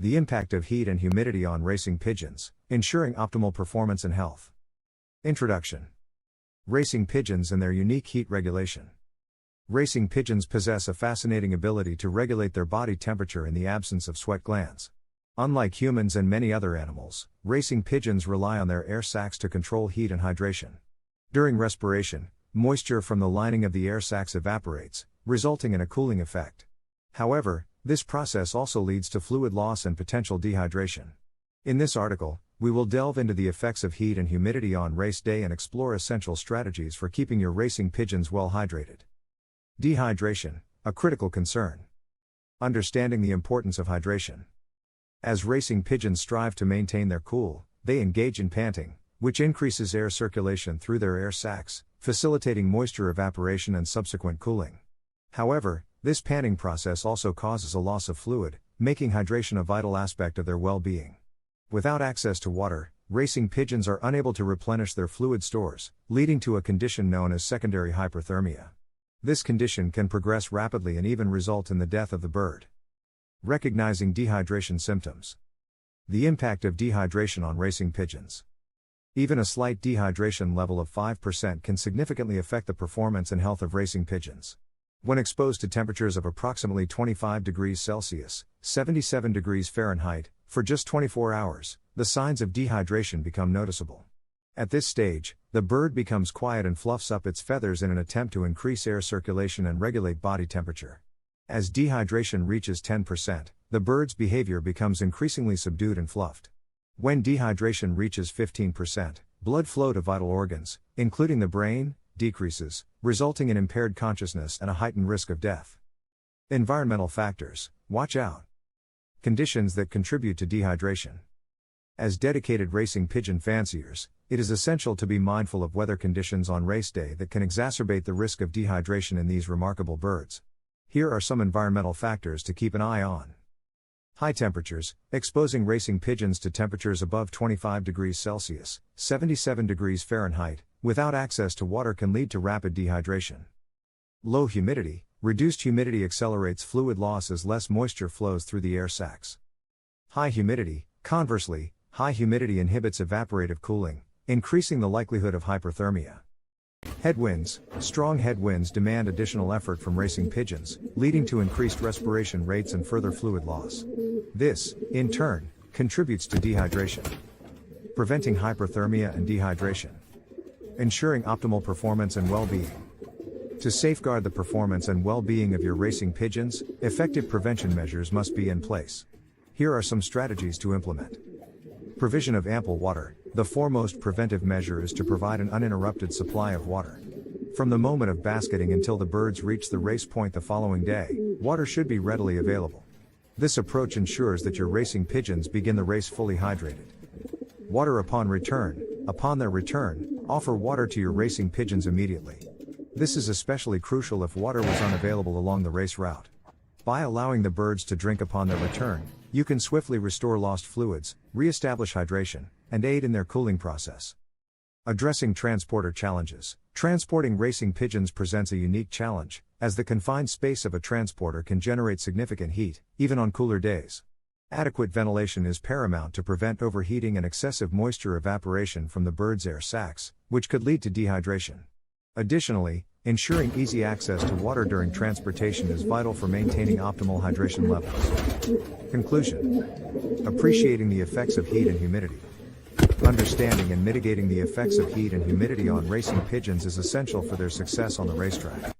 The impact of heat and humidity on racing pigeons, ensuring optimal performance and health. Introduction. Racing pigeons and their unique heat regulation. Racing pigeons possess a fascinating ability to regulate their body temperature in the absence of sweat glands. Unlike humans and many other animals, racing pigeons rely on their air sacs to control heat and hydration. During respiration, moisture from the lining of the air sacs evaporates, resulting in a cooling effect. However, this process also leads to fluid loss and potential dehydration. In this article, we will delve into the effects of heat and humidity on race day and explore essential strategies for keeping your racing pigeons well hydrated. Dehydration, a critical concern. Understanding the importance of hydration. As racing pigeons strive to maintain their cool, they engage in panting, which increases air circulation through their air sacs, facilitating moisture evaporation and subsequent cooling. However, this panting process also causes a loss of fluid, making hydration a vital aspect of their well-being. Without access to water, racing pigeons are unable to replenish their fluid stores, leading to a condition known as secondary hyperthermia. This condition can progress rapidly and even result in the death of the bird. Recognizing dehydration symptoms. The impact of dehydration on racing pigeons. Even a slight dehydration level of 5% can significantly affect the performance and health of racing pigeons. When exposed to temperatures of approximately 25 degrees Celsius, 77 degrees Fahrenheit, for just 24 hours, the signs of dehydration become noticeable. At this stage, the bird becomes quiet and fluffs up its feathers in an attempt to increase air circulation and regulate body temperature. As dehydration reaches 10%, the bird's behavior becomes increasingly subdued and fluffed. When dehydration reaches 15%, blood flow to vital organs, including the brain, decreases, resulting in impaired consciousness and a heightened risk of death. Environmental factors, watch out. Conditions that contribute to dehydration. As dedicated racing pigeon fanciers, it is essential to be mindful of weather conditions on race day that can exacerbate the risk of dehydration in these remarkable birds. Here are some environmental factors to keep an eye on. High temperatures, exposing racing pigeons to temperatures above 25 degrees Celsius, 77 degrees Fahrenheit, without access to water can lead to rapid dehydration. Low humidity, reduced humidity accelerates fluid loss as less moisture flows through the air sacs. High humidity, conversely, high humidity inhibits evaporative cooling, increasing the likelihood of hyperthermia. Headwinds, strong headwinds demand additional effort from racing pigeons, leading to increased respiration rates and further fluid loss. This, in turn, contributes to dehydration. Preventing hyperthermia and dehydration. Ensuring optimal performance and well-being. To safeguard the performance and well-being of your racing pigeons, effective prevention measures must be in place. Here are some strategies to implement. Provision of ample water. The foremost preventive measure is to provide an uninterrupted supply of water. From the moment of basketing until the birds reach the race point the following day, water should be readily available. This approach ensures that your racing pigeons begin the race fully hydrated. Water upon return. Upon their return, offer water to your racing pigeons immediately. This is especially crucial if water was unavailable along the race route. By allowing the birds to drink upon their return, you can swiftly restore lost fluids, re-establish hydration, and aid in their cooling process. Addressing transporter challenges. Transporting racing pigeons presents a unique challenge, as the confined space of a transporter can generate significant heat, even on cooler days. Adequate ventilation is paramount to prevent overheating and excessive moisture evaporation from the bird's air sacs, which could lead to dehydration. Additionally, ensuring easy access to water during transportation is vital for maintaining optimal hydration levels. Conclusion. Appreciating the effects of heat and humidity. Understanding and mitigating the effects of heat and humidity on racing pigeons is essential for their success on the racetrack.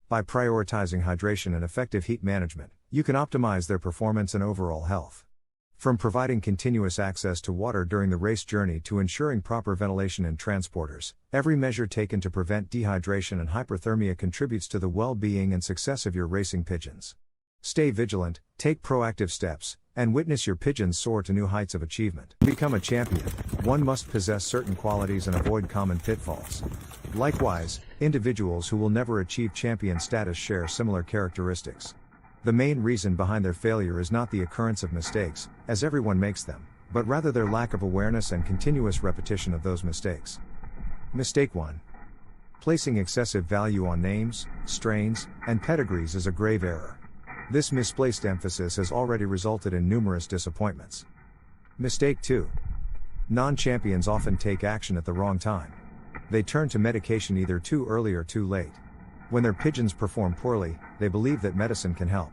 By prioritizing hydration and effective heat management, you can optimize their performance and overall health. From providing continuous access to water during the race journey to ensuring proper ventilation in transporters, every measure taken to prevent dehydration and hyperthermia contributes to the well-being and success of your racing pigeons. Stay vigilant, take proactive steps, and witness your pigeons soar to new heights of achievement. To become a champion, one must possess certain qualities and avoid common pitfalls. Likewise, individuals who will never achieve champion status share similar characteristics. The main reason behind their failure is not the occurrence of mistakes, as everyone makes them, but rather their lack of awareness and continuous repetition of those mistakes. Mistake 1. Placing excessive value on names, strains, and pedigrees is a grave error. This misplaced emphasis has already resulted in numerous disappointments. Mistake 2. Non-champions often take action at the wrong time. They turn to medication either too early or too late. When their pigeons perform poorly, they believe that medicine can help.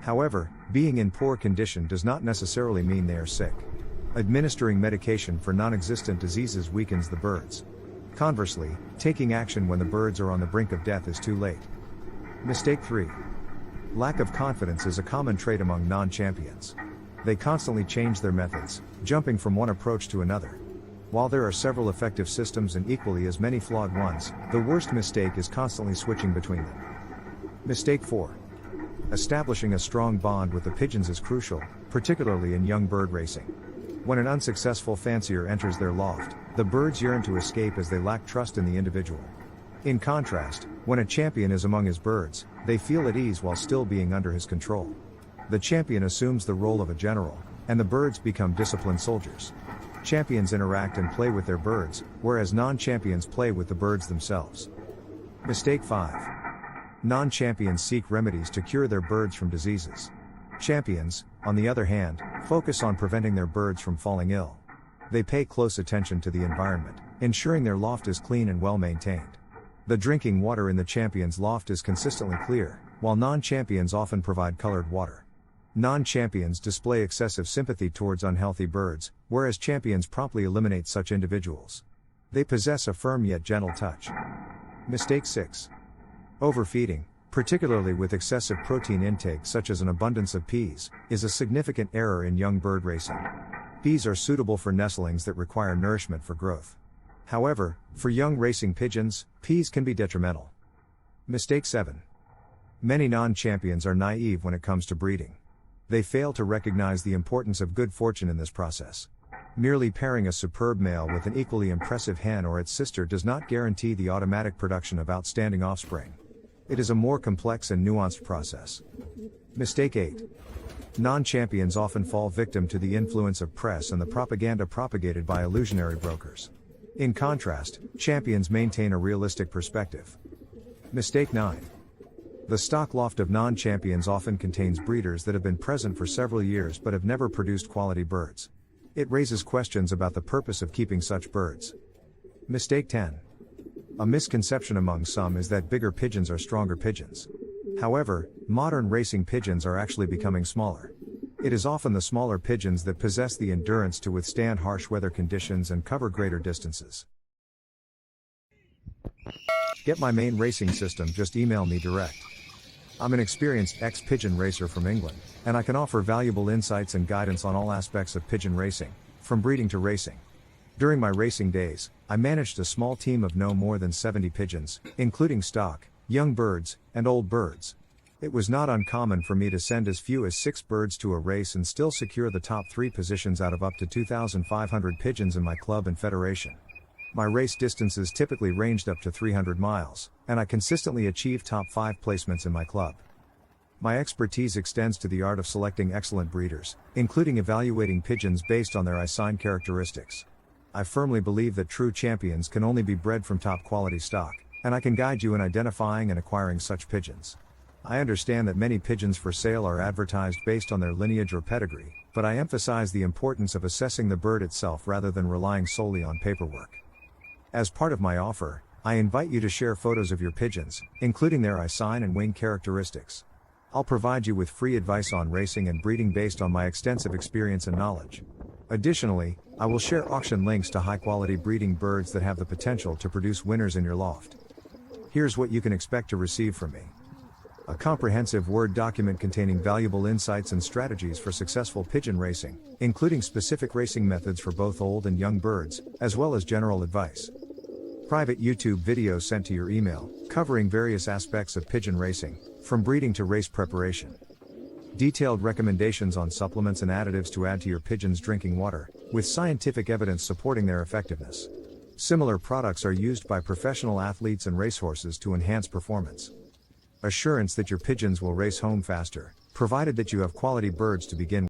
However, being in poor condition does not necessarily mean they are sick. Administering medication for non-existent diseases weakens the birds. Conversely, taking action when the birds are on the brink of death is too late. Mistake 3. Lack of confidence is a common trait among non-champions. They constantly change their methods, jumping from one approach to another. While there are several effective systems and equally as many flawed ones, the worst mistake is constantly switching between them. Mistake 4. Establishing a strong bond with the pigeons is crucial, particularly in young bird racing. When an unsuccessful fancier enters their loft, the birds yearn to escape as they lack trust in the individual. In contrast, when a champion is among his birds, they feel at ease while still being under his control. The champion assumes the role of a general, and the birds become disciplined soldiers. Champions interact and play with their birds, whereas non-champions play with the birds themselves. Mistake 5. Non-champions seek remedies to cure their birds from diseases. Champions, on the other hand, focus on preventing their birds from falling ill. They pay close attention to the environment, ensuring their loft is clean and well maintained. The drinking water in the champion's loft is consistently clear, while non-champions often provide colored water. Non-champions display excessive sympathy towards unhealthy birds, whereas champions promptly eliminate such individuals. They possess a firm yet gentle touch. Mistake 6. Overfeeding, particularly with excessive protein intake such as an abundance of peas, is a significant error in young bird racing. Peas are suitable for nestlings that require nourishment for growth. However, for young racing pigeons, peas can be detrimental. Mistake 7. Many non-champions are naive when it comes to breeding. They fail to recognize the importance of good fortune in this process. Merely pairing a superb male with an equally impressive hen or its sister does not guarantee the automatic production of outstanding offspring. It is a more complex and nuanced process. Mistake 8. Non-champions often fall victim to the influence of press and the propaganda propagated by illusionary brokers. In contrast, champions maintain a realistic perspective. Mistake 9. The stock loft of non-champions often contains breeders that have been present for several years but have never produced quality birds. It raises questions about the purpose of keeping such birds. Mistake 10. A misconception among some is that bigger pigeons are stronger pigeons. However, modern racing pigeons are actually becoming smaller. It is often the smaller pigeons that possess the endurance to withstand harsh weather conditions and cover greater distances. Get my main racing system, just email me direct. I'm an experienced ex-pigeon racer from England, and I can offer valuable insights and guidance on all aspects of pigeon racing, from breeding to racing. During my racing days, I managed a small team of no more than 70 pigeons, including stock, young birds, and old birds. It was not uncommon for me to send as few as 6 birds to a race and still secure the top 3 positions out of up to 2,500 pigeons in my club and federation. My race distances typically ranged up to 300 miles, and I consistently achieved top 5 placements in my club. My expertise extends to the art of selecting excellent breeders, including evaluating pigeons based on their eye-sign characteristics. I firmly believe that true champions can only be bred from top quality stock, and I can guide you in identifying and acquiring such pigeons. I understand that many pigeons for sale are advertised based on their lineage or pedigree, but I emphasize the importance of assessing the bird itself rather than relying solely on paperwork. As part of my offer, I invite you to share photos of your pigeons, including their eye-sign and wing characteristics. I'll provide you with free advice on racing and breeding based on my extensive experience and knowledge. Additionally, I will share auction links to high-quality breeding birds that have the potential to produce winners in your loft. Here's what you can expect to receive from me. A comprehensive Word document containing valuable insights and strategies for successful pigeon racing, including specific racing methods for both old and young birds, as well as general advice. Private YouTube videos sent to your email, covering various aspects of pigeon racing, from breeding to race preparation. Detailed recommendations on supplements and additives to add to your pigeons' drinking water, with scientific evidence supporting their effectiveness. Similar products are used by professional athletes and racehorses to enhance performance. Assurance that your pigeons will race home faster, provided that you have quality birds to begin with.